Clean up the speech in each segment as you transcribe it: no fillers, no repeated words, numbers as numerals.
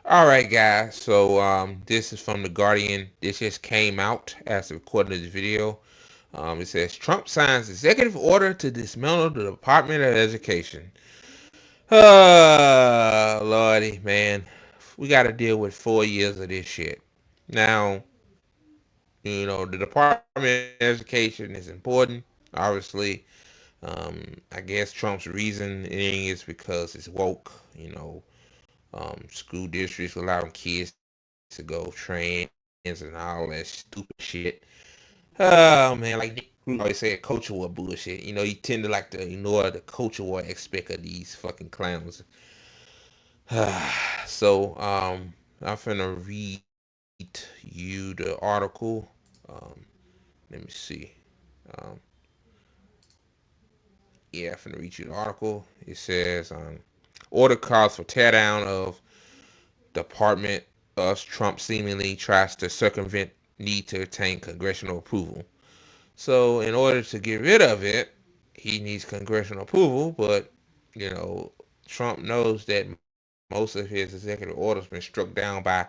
All right, guys. So this is from the Guardian. This just came out as the recording of this video. It says Trump signs executive order to dismantle the Department of Education. Lordy, man, we got to deal with 4 years of this shit. Now, the Department of Education is important, obviously. I guess Trump's reasoning is because it's woke. School districts allowing kids to go trans and all that stupid shit. Oh man, like Nick Cruz always said, culture war bullshit. You tend to like to ignore the culture war aspect of these fucking clowns. I'm finna read you the article. Um, Let me see. Um, yeah, I'm finna read you the article. It says, order calls for teardown of department as Trump seemingly tries to circumvent need to obtain congressional approval. So in order to get rid of it, he needs congressional approval, but you know, Trump knows that most of his executive orders been struck down by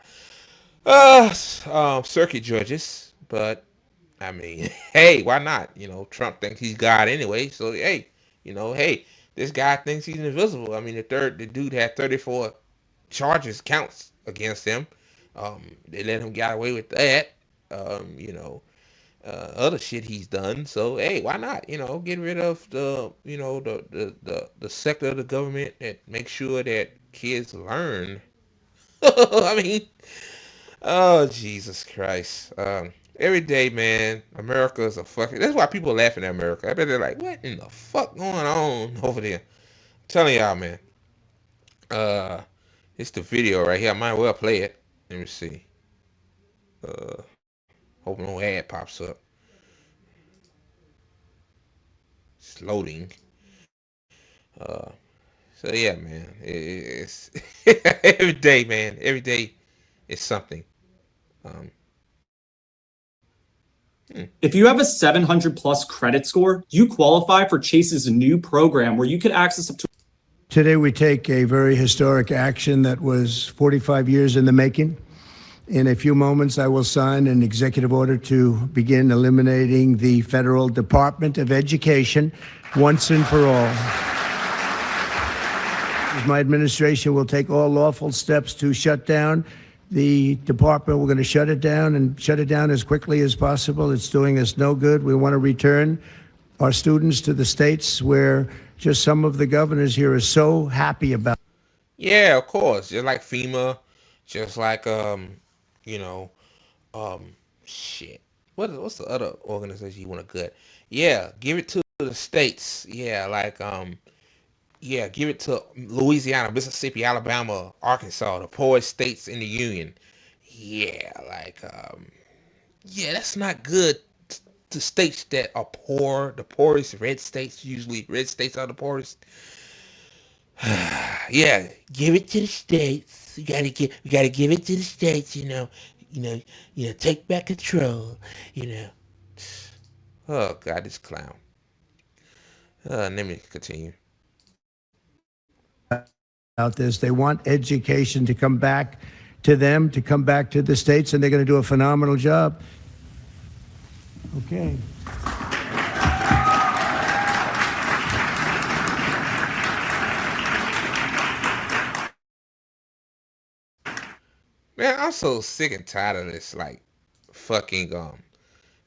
circuit judges. But I mean, hey, why not? Trump thinks he's God anyway. So hey, this guy thinks he's invisible. I mean, the dude had 34 charges counts against him. They let him get away with that. Other shit he's done. So hey, why not? Get rid of the sector of the government that makes sure that kids learn. I mean, oh Jesus Christ. Every day, man, America is a fucking. That's why people are laughing at America. I bet they're like, what in the fuck going on over there? I'm telling y'all, man. Uh, it's the video right here. I might well play it. Let me see. Hope no ad pops up. It's loading. Uh, so yeah, man. It's every day, man. Every day is something. Um, hmm. If you have a 700 plus credit score, you qualify for Chase's new program where you could access up to. Today, we take a very historic action that was 45 years in the making. In a few moments, I will sign an executive order to begin eliminating the Federal Department of Education once and for all. My administration will take all lawful steps to shut down the department. We're going to shut it down and shut it down as quickly as possible. It's doing us no good. We want to return our students to the states where just some of the governors here are so happy about. Yeah, of course. Just like FEMA, just like you know, shit. What's the other organization you want to cut? Yeah, give it to the states. Yeah, give it to Louisiana, Mississippi, Alabama, Arkansas, the poorest states in the union. Yeah, yeah, that's not good to states that are poor, the poorest red states, usually red states are the poorest. Yeah, give it to the states. We gotta give it to the states. You know, take back control. You know. Oh God, this clown. Let me continue. About this. They want education to come back to them, to come back to the states, and they're going to do a phenomenal job. Okay. Man, I'm so sick and tired of this. Fucking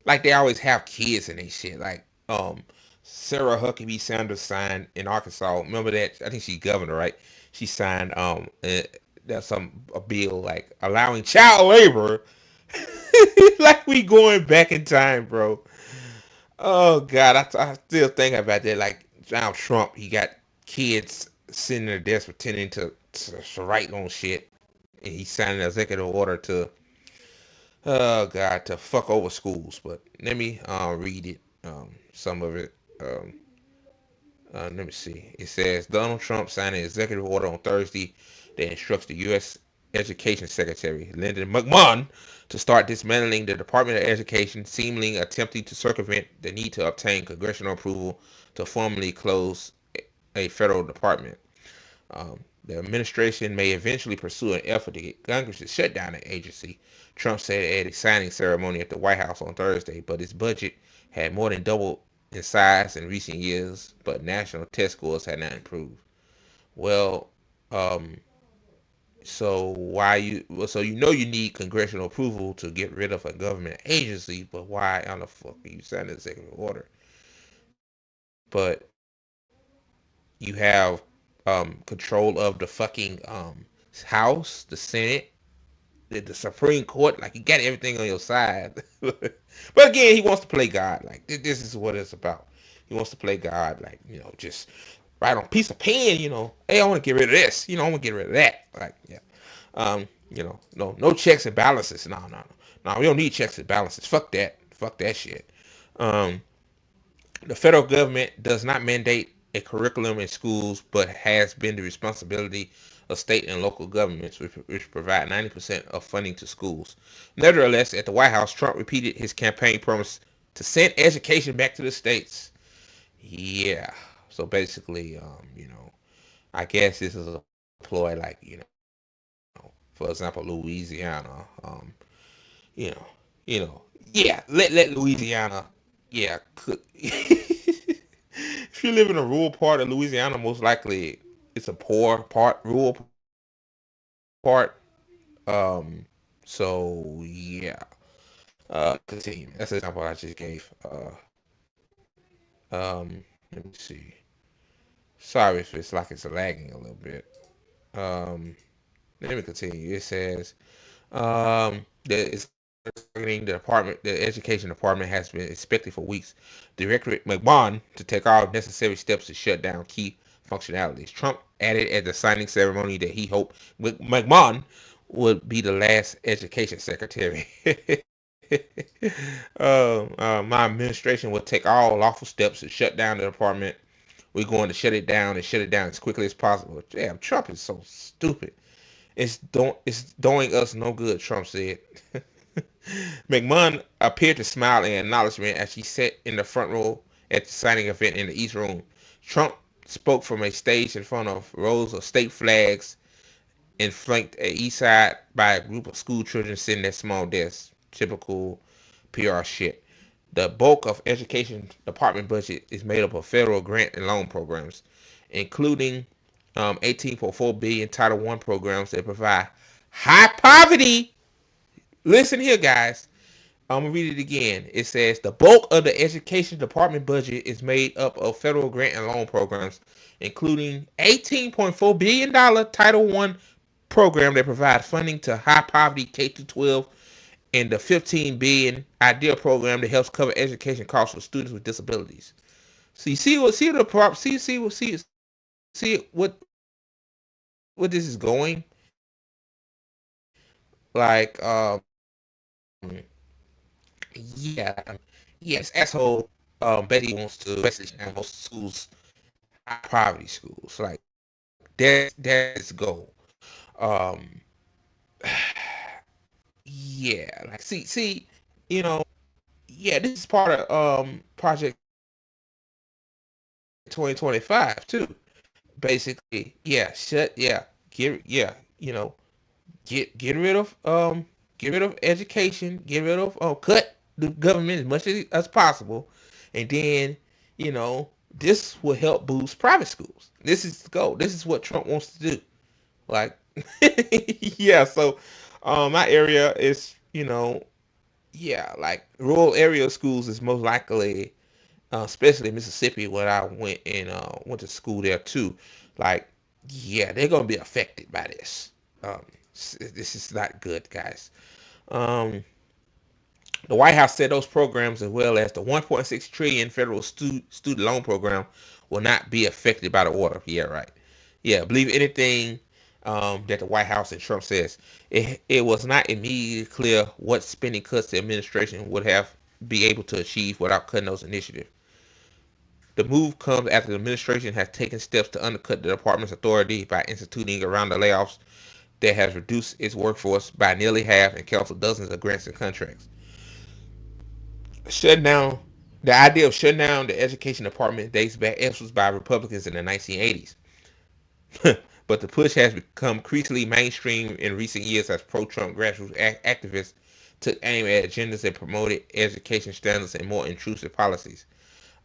like they always have kids and they shit. Sarah Huckabee Sanders signed in Arkansas. Remember that? I think she's governor, right? She signed that's a bill like allowing child labor. Like we going back in time, bro. Oh God, I still think about that. Like Donald Trump, he got kids sitting at their desk pretending to write on shit, and he signed an executive order to oh God to fuck over schools. But let me read it, some of it. Let me see. It says Donald Trump signed an executive order on Thursday that instructs the U.S. Education Secretary Lyndon McMahon to start dismantling the Department of Education, seemingly attempting to circumvent the need to obtain congressional approval to formally close a federal department. The administration may eventually pursue an effort to get Congress to shut down the agency, Trump said at a signing ceremony at the White House on Thursday, but its budget had more than doubled in size in recent years, but national test scores had not improved. Well, um, so you know you need congressional approval to get rid of a government agency, but why on the fuck are you signing executive order? But you have control of the fucking House, the Senate, the Supreme Court. Like you got everything on your side. But again, he wants to play God. Like this is what it's about. He wants to play God. Like just write on a piece of pen. Hey, I want to get rid of this. I want to get rid of that. Like yeah. No checks and balances. No. We don't need checks and balances. Fuck that. Fuck that shit. Um, the federal government does not mandate a curriculum in schools, but has been the responsibility of state and local governments, which provide 90% of funding to schools. Nevertheless, at the White House, Trump repeated his campaign promise to send education back to the states. Yeah. So basically, I guess this is a ploy, like for example, Louisiana. You know, yeah. Let Louisiana, yeah. If you live in a rural part of Louisiana, most likely it's a poor part, rural part. So yeah. Continue. That's the example I just gave. Let me see. Sorry if it's like it's lagging a little bit. Um, Let me continue. It says, that it's targeting the department. The education department has been expected for weeks. Director McMahon to take all necessary steps to shut down key functionalities. Trump added at the signing ceremony that he hoped McMahon would be the last education secretary. My administration will take all lawful steps to shut down the department. We're going to shut it down and shut it down as quickly as possible. Damn, Trump is so stupid. It's doing us no good, Trump said. McMahon appeared to smile in acknowledgement as she sat in the front row at the signing event in the East Room. Trump spoke from a stage in front of rows of state flags and flanked at east side by a group of school children sitting at small desks. Typical PR shit. The bulk of education department budget is made up of federal grant and loan programs, including 18.4 billion Title I programs that provide high poverty. Listen here, guys. I'm gonna read it again. It says the bulk of the education department budget is made up of federal grant and loan programs, including $18.4 billion Title I program that provides funding to high poverty K through 12, and the $15 billion IDEA program that helps cover education costs for students with disabilities. So you see what this is going. Like yeah, yes, asshole. Betty wants to basically shut down most schools, high poverty schools. Like that's his goal. Um, yeah, like you know, yeah, this is part of Project 2025 too. Basically, yeah, you know, get rid of education, get rid of cut the government as much as possible, and then this will help boost private schools. This is the goal. This is what Trump wants to do. Like, yeah. So, my area is yeah, like rural area schools is most likely, especially Mississippi, where I went to school there too. Like, yeah, they're gonna be affected by this. Um, this is not good, guys. Um, the White House said those programs, as well as the 1.6 trillion federal student loan program, will not be affected by the order. Yeah, right. Yeah, believe anything that the White House and Trump says. It was not immediately clear what spending cuts the administration would have be able to achieve without cutting those initiatives. The move comes after the administration has taken steps to undercut the department's authority by instituting a round of layoffs that has reduced its workforce by nearly half and canceled dozens of grants and contracts. Shutting down the idea of shutting down the education department dates back efforts by Republicans in the 1980s. but the push has become increasingly mainstream in recent years as pro-Trump grassroots activists took aim at agendas that promoted education standards and more intrusive policies.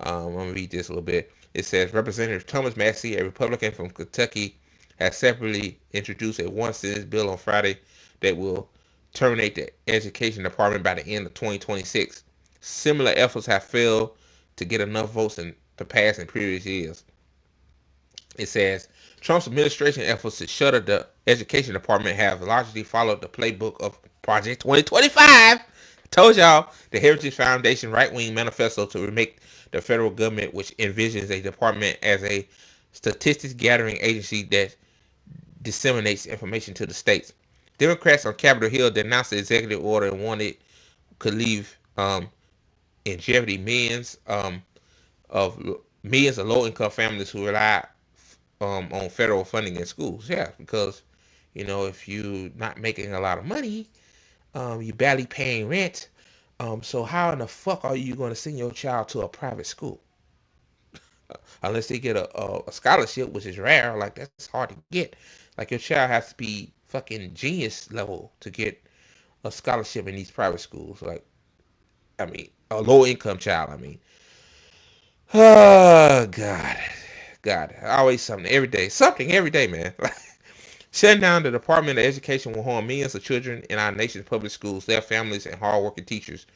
I'm going to read this a little bit. It says Representative Thomas Massie, a Republican from Kentucky, has separately introduced a one-sentence bill on Friday that will terminate the education department by the end of 2026. Similar efforts have failed to get enough votes to pass in previous years. It says Trump's administration efforts to shutter the education department have largely followed the playbook of Project 2025. I told y'all, the Heritage Foundation right-wing manifesto to remake the federal government, which envisions a department as a statistics gathering agency that disseminates information to the states. Democrats on Capitol Hill denounced the executive order and wanted it could leave in jeopardy of millions of low-income families who rely on federal funding in schools. Yeah, because if you're not making a lot of money, you're barely paying rent. So how in the fuck are you going to send your child to a private school? Unless they get a scholarship, which is rare. Like, that's hard to get. Like, your child has to be fucking genius level to get a scholarship in these private schools. Like, I mean, a low income child. I mean, oh God, always something every day, man. Shutting down the Department of Education will harm millions of children in our nation's public schools, their families, and hardworking teachers.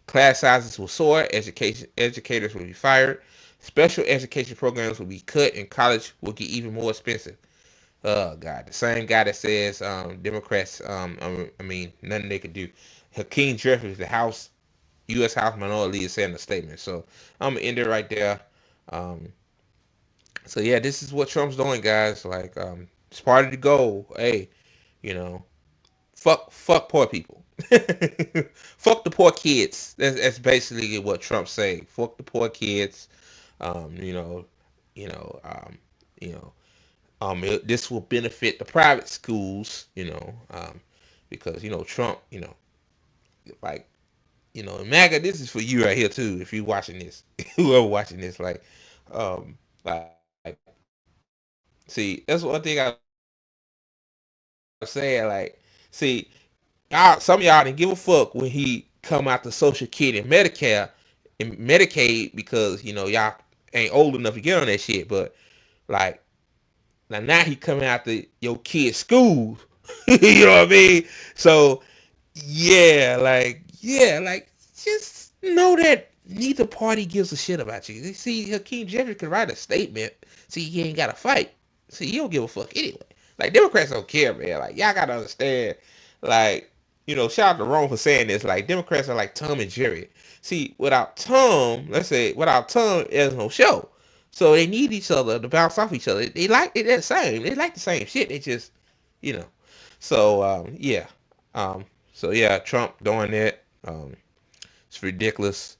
Class sizes will soar, educators will be fired, special education programs will be cut, and college will get even more expensive. Oh God, the same guy that says Democrats, nothing they could do. Hakeem Jeffries, the U.S. House Minority Leader, said in a statement. So I'm gonna end it right there. Um, so yeah, this is what Trump's doing, guys. Like, it's part of the goal. Hey, you know, fuck poor people. Fuck the poor kids. That's basically what Trump's saying. Fuck the poor kids. Um, you know, you know, um, you know, this will benefit the private schools. Because Trump. Like, MAGA. This is for you right here too. If you're watching this, whoever watching this, like, see, that's one thing I was saying. Like, see, some of y'all didn't give a fuck when he come out the Social Security and Medicaid because y'all ain't old enough to get on that shit. But like, now he coming after your kids' schools. You know what I mean? So like, just know that neither party gives a shit about you. See, Hakeem Jeffries could write a statement. See, he ain't got to fight. See, he don't give a fuck anyway. Like, Democrats don't care, man. Like, y'all gotta understand. Like, shout out to Rome for saying this. Like, Democrats are like Tom and Jerry. See, without Tom, there's no show. So they need each other to bounce off each other. They like it the same. They like the same shit. They just, you know. So yeah. So yeah, Trump doing that. It's ridiculous.